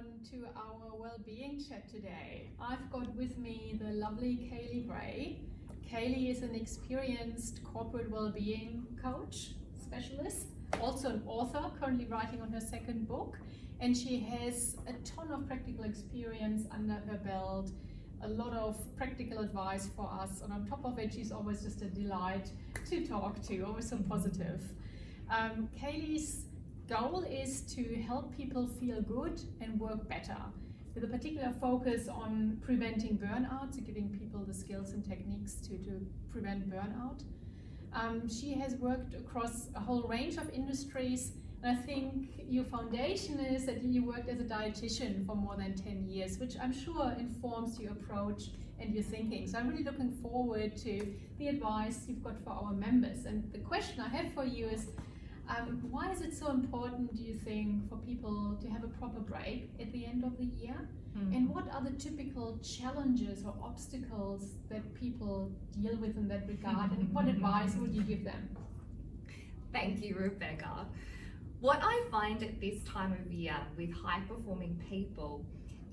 everyone to our Wellbeing chat today. I've got with me the lovely Kaylee Bray. Kaylee is an experienced corporate well-being coach, specialist, also an author, currently writing on her second book, and she has a ton of practical experience under her belt, a lot of practical advice for us, and on top of it, she's always just a delight to talk to, always so positive. Kaylee's goal is to help people feel good and work better, with a particular focus on preventing burnout, so giving people the skills and techniques to prevent burnout. She has worked across a whole range of industries, and I think your foundation is that you worked as a dietitian for more than 10 years, which I'm sure informs your approach and your thinking. So I'm really looking forward to the advice you've got for our members. And the question I have for you is, why is it so important, do you think, for people to have a proper break at the end of the year? And what are the typical challenges or obstacles that people deal with in that regard? And what advice would you give them? Thank you, Rebecca. What I find at this time of year with high-performing people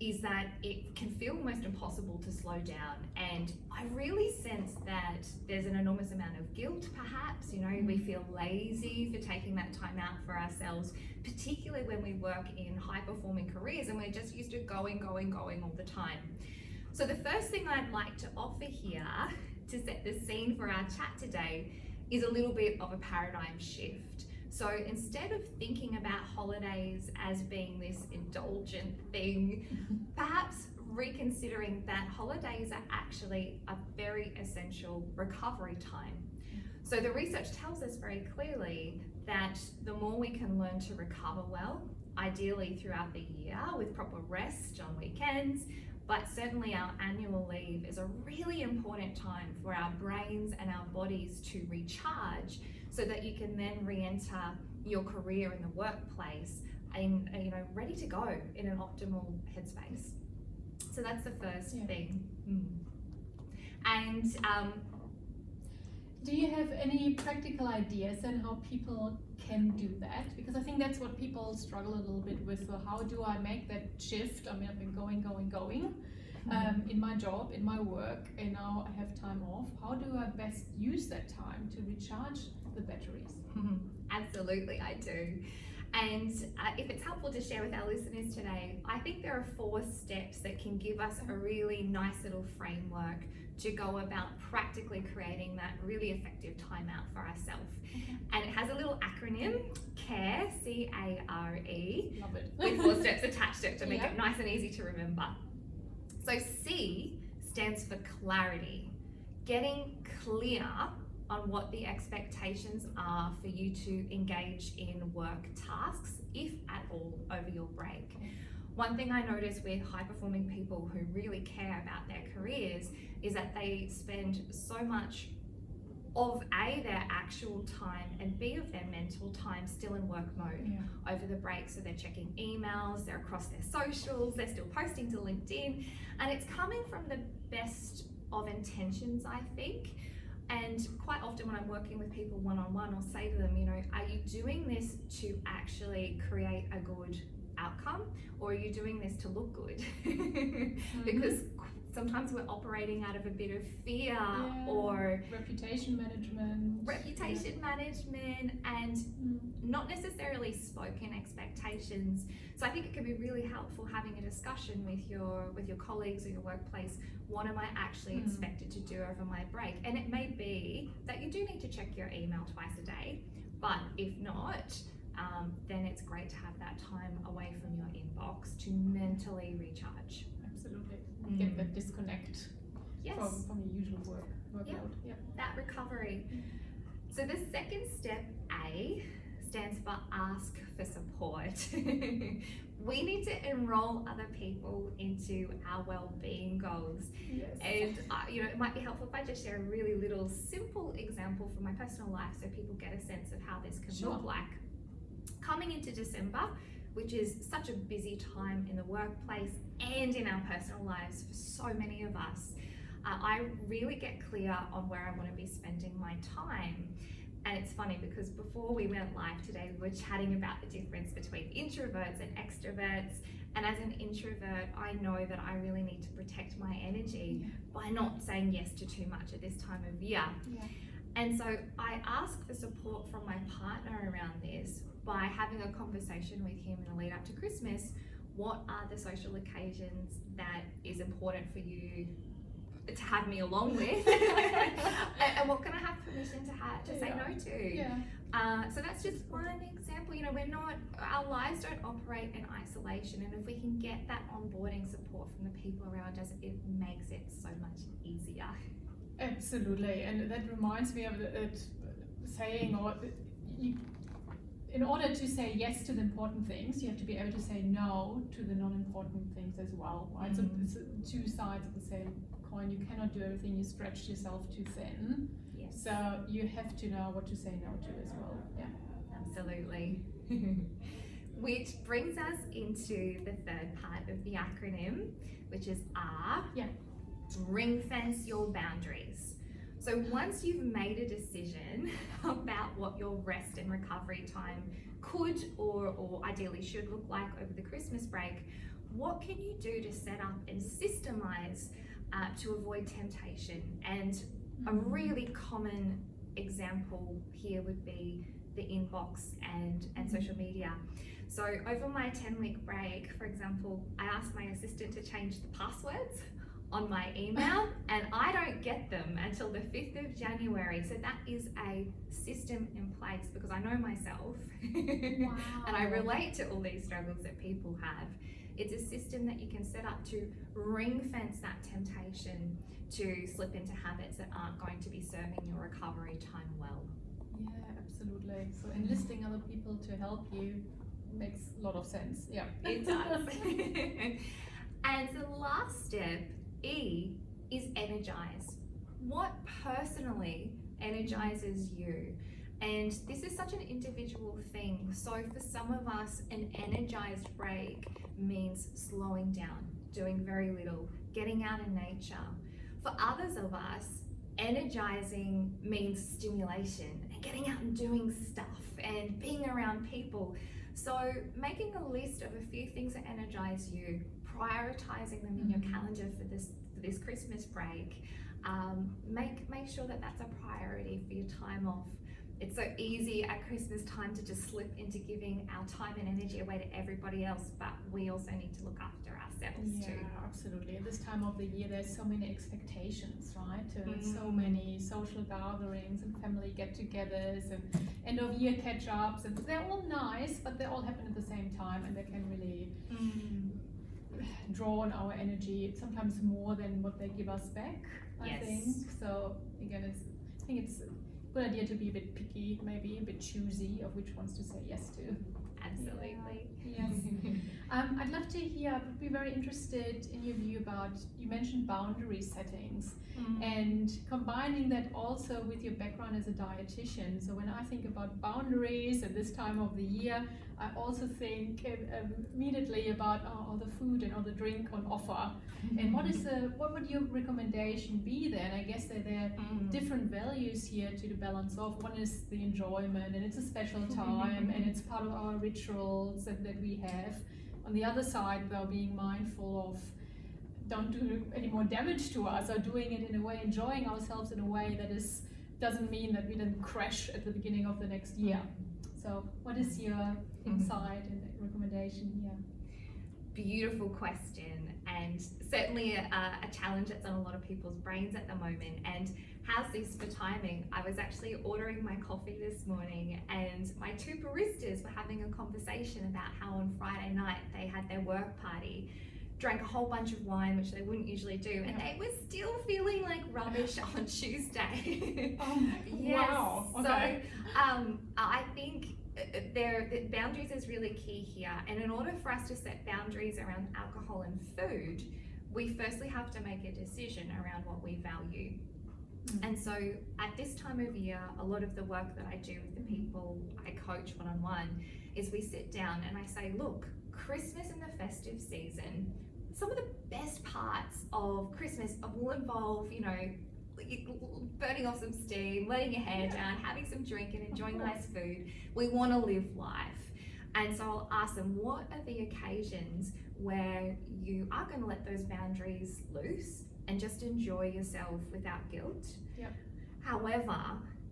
is that it can feel almost impossible to slow down, and I really sense that there's an enormous amount of guilt, perhaps. We feel lazy for taking that time out for ourselves, particularly when we work in high-performing careers and we're just used to going all the time. So the first thing I'd like to offer here to set the scene for our chat today is a little bit of a paradigm shift. So instead of thinking about holidays as being this indulgent thing, perhaps reconsidering that holidays are actually a very essential recovery time. So the research tells us very clearly that the more we can learn to recover well, ideally throughout the year with proper rest on weekends, but certainly our annual leave is a really important time for our brains and our bodies to recharge, so that you can then re-enter your career in the workplace and ready to go in an optimal headspace. So that's the first thing. And do you have any practical ideas on how people can do that? Because I think that's what people struggle a little bit with. So how do I make that shift? I mean, I've been going in my job, in my work, and now I have time off. How do I best use that time to recharge the batteries? Absolutely, I do. And if it's helpful to share with our listeners today, I think there are 4 steps that can give us a really nice little framework to go about practically creating that really effective time out for ourselves. And it has a little acronym, CARE, C-A-R-E, Love it. with 4 steps attached to it to make it nice and easy to remember. So C stands for clarity, getting clear on what the expectations are for you to engage in work tasks, if at all, over your break. One thing I notice with high-performing people who really care about their careers is that they spend so much of A, their actual time, and B, of their mental time still in work mode over the break. So they're checking emails, they're across their socials, they're still posting to LinkedIn, and it's coming from the best of intentions, I think. And quite often when I'm working with people one-on-one, I'll say to them, are you doing this to actually create a good outcome, or are you doing this to look good? Because sometimes we're operating out of a bit of fear or reputation management and not necessarily spoken expectations. So I think it can be really helpful having a discussion with your colleagues or your workplace. What am I actually expected to do over my break? And it may be that you do need to check your email twice a day, but if not, then it's great to have that time away from your inbox to mentally recharge. Absolutely. Get that disconnect from your usual workload. That recovery. So the second step, A, stands for ask for support. We need to enroll other people into our well-being goals. And it might be helpful if I just share a really little simple example from my personal life so people get a sense of how this can look like. Coming into December, which is such a busy time in the workplace and in our personal lives for so many of us, I really get clear on where I want to be spending my time. And it's funny because before we went live today, we were chatting about the difference between introverts and extroverts. And as an introvert, I know that I really need to protect my energy by not saying yes to too much at this time of year. Yeah. And so I ask for support from my partner around this by having a conversation with him in the lead up to Christmas. What are the social occasions that is important for you to have me along with? And what can I have permission to say no to? Yeah. So that's just one example. You know, our lives don't operate in isolation, and if we can get that onboarding support from the people around us, it makes it so much easier. Absolutely, and that reminds me of saying, in order to say yes to the important things, you have to be able to say no to the non-important things as well, right? So it's two sides of the same coin. You cannot do everything. You stretch yourself too thin. Yes. So you have to know what to say no to as well. Yeah. Absolutely. Which brings us into the third part of the acronym, which is R. Yeah. Ring fence your boundaries. So once you've made a decision about what your rest and recovery time could or ideally should look like over the Christmas break, what can you do to set up and systemize to avoid temptation? And a really common example here would be the inbox and social media. So over my 10-week break, for example, I asked my assistant to change the passwords on my email, and I don't get them until the 5th of January. So that is a system in place because I know myself Wow. and I relate to all these struggles that people have. It's a system that you can set up to ring fence that temptation to slip into habits that aren't going to be serving your recovery time well. Yeah, absolutely. So enlisting other people to help you makes a lot of sense. Yeah. It does. And the last step, E, is energize. What personally energizes you? And this is such an individual thing. So for some of us, an energized break means slowing down, doing very little, getting out in nature. For others of us, energizing means stimulation and getting out and doing stuff and being around people. So making a list of a few things that energize you, prioritizing them in your calendar for this Christmas break, make sure that that's a priority for your time off. It's so easy at Christmas time to just slip into giving our time and energy away to everybody else, but we also need to look after ourselves too. Yeah, absolutely. At this time of the year, there's so many expectations, right? So many social gatherings and family get-togethers and end-of-year catch-ups, and they're all nice, but they all happen at the same time, and they can really draw on our energy, sometimes more than what they give us back, I think. So again, I think it's a good idea to be a bit picky, maybe a bit choosy of which ones to say yes to. Absolutely. Yeah. Yes. I'd love to hear, I'd be very interested in your view about, you mentioned boundary settings and combining that also with your background as a dietitian. So when I think about boundaries at this time of the year, I also think immediately about all the food and all the drink on offer. And what would your recommendation be then? I guess that there are different values here to the balance of. One is the enjoyment, and it's a special time, and it's part of our rituals that we have. On the other side, though, being mindful of don't do any more damage to us, or doing it in a way, enjoying ourselves in a way that doesn't mean that we then crash at the beginning of the next year. So what is your insight and recommendation here? Beautiful question, and certainly a challenge that's on a lot of people's brains at the moment. And how's this for timing? I was actually ordering my coffee this morning, and my two baristas were having a conversation about how on Friday night they had their work party, drank a whole bunch of wine, which they wouldn't usually do, and they were still feeling like rubbish on Tuesday. Yes. Wow. Okay. So I think boundaries is really key here, and in order for us to set boundaries around alcohol and food, we firstly have to make a decision around what we value. And so at this time of year, a lot of the work that I do with the people I coach one-on-one is we sit down and I say, look, Christmas and the festive season, some of the best parts of Christmas will involve, burning off some steam, letting your hair down, having some drink and enjoying nice food. We want to live life. And so I'll ask them, what are the occasions where you are going to let those boundaries loose and just enjoy yourself without guilt? Yep. However,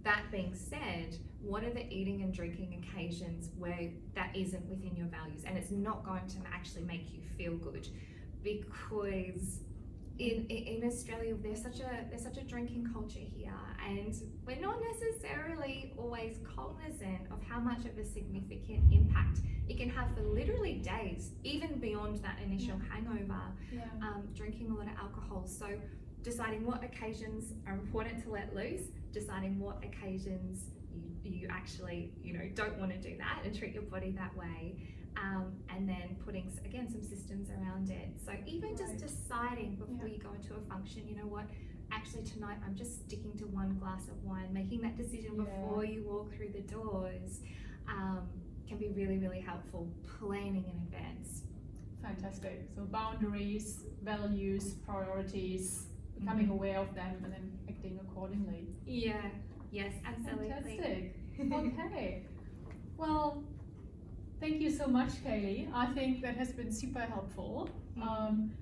that being said, what are the eating and drinking occasions where that isn't within your values and it's not going to actually make you feel good? Because in Australia there's such a drinking culture here, and we're not necessarily always cognizant of how much of a significant impact it can have for literally days, even beyond that initial hangover. Drinking a lot of alcohol. So deciding what occasions are important to let loose, deciding what occasions you actually don't want to do that and treat your body that way, and then putting again some systems around it. So even just deciding before you go into a function, you know what, actually tonight I'm just sticking to one glass of wine, making that decision before you walk through the doors, can be really, really helpful, planning in advance. Fantastic. So boundaries, values, priorities, becoming aware of them and then acting accordingly. Yeah, yes, absolutely. Fantastic. Okay. Well, thank you so much, Kaylee. I think that has been super helpful.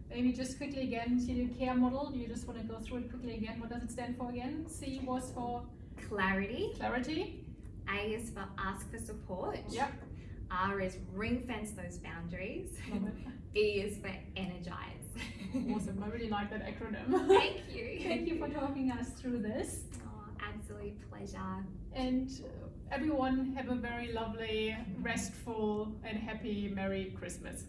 Maybe just quickly again, to the CARE model, you just want to go through it quickly again. What does it stand for again? C was for clarity. Clarity. A is for ask for support. Yep. R is ring fence those boundaries. E is for energize. Awesome. I really like that acronym. Thank you. Thank you for talking us through this. Oh, absolute pleasure. And everyone have a very lovely, restful and happy Merry Christmas.